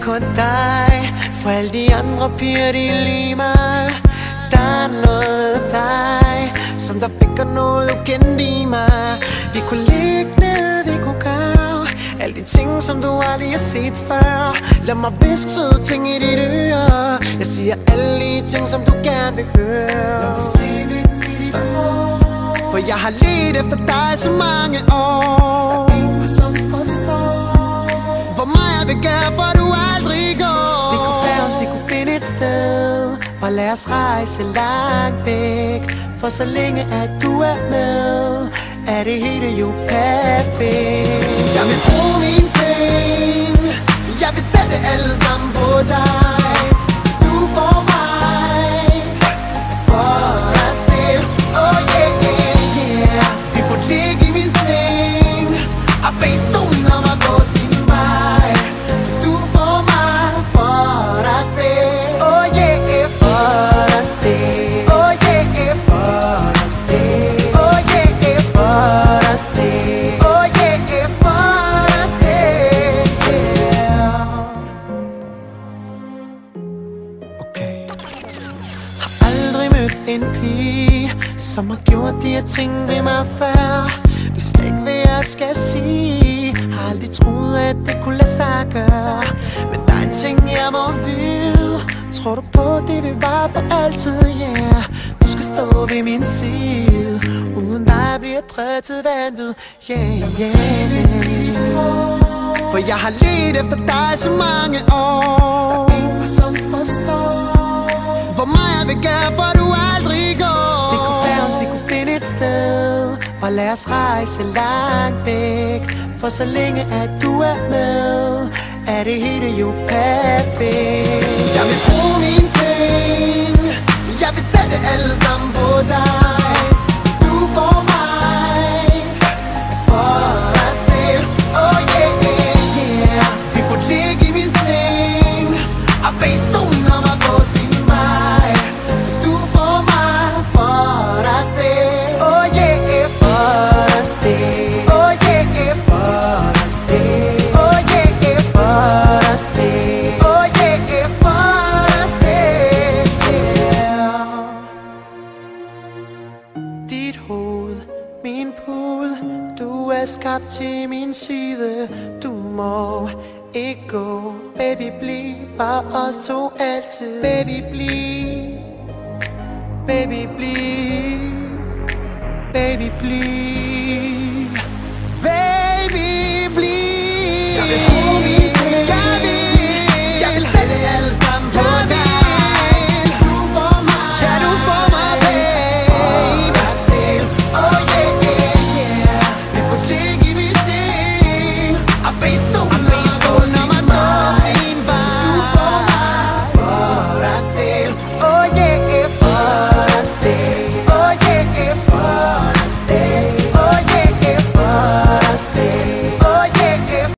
kun dig. For alle de andre piger, de er lige meget. Der er noget ved dig, som der vækker noget ukendt i mig. Vi kunne ligge ned, vi kunne gøre alle de ting, som du aldrig har set før. Lad mig viske søde ting i dit øre. Jeg siger alle de ting, som du gerne vil høre. Lad mig se vinden i dit hår. For jeg har ledt efter dig så mange år. Der er ingen, som forstår hvor meget jeg vil gøre, for du aldrig går. Vi kunne være os, vi kunne finde et sted, og lad os rejse langt væk. For så længe at du er med, er det hele jo perfekt. Jeg vil bruge mine penge, jeg vil sætte alle sammen på dig. Du får mig for dig selv. Oh yeah, yeah, yeah. Vi burde ligge i min seng og bede solen om at gå sin vej. Du får mig for dig selv. Oh yeah, yeah, for dig selv. Oh yeah, yeah, for dig selv. Oh yeah, yeah, for dig selv. Oh yeah, yeah, for dig selv. Okay. Har aldrig mødt en pige, som har gjort de her ting ved mig før. Hvis slet ikke hvad jeg skal sige. Har aldrig troet at det kunne lade sig gøre. Men der er en ting jeg må vide. Tror du på det vil vare for altid, yeah. Du skal stå ved min side. Uden dig bliver drevet til vanvid, yeah, yeah. For jeg har ledt efter dig så mange år. Der er ingen som forstår hvor meget jeg vil gøre, for du aldrig går. Vi kunne være os, vi kunne finde et sted, og lad os rejse langt væk. For så længe at du er med, er det hele jo perfekt. Jeg vil bruge mine penge, jeg vil sætte alle sammen på dig. Du får mig for dig selv. Oh yeah, yeah, yeah. Vi burde ligge i min seng og bede solen om at gå sin vej. Du får mig for dig selv. Oh yeah, yeah, for dig selv. Oh yeah, yeah, for dig selv. Oh yeah, yeah, for dig selv. Oh yeah, yeah, for dig selv, yeah. Dit hoved, min pud, du er skabt til min side. Du må ikke gå, baby, bliv bare os to altid. Baby, bliv, baby, bliv, baby, bliv.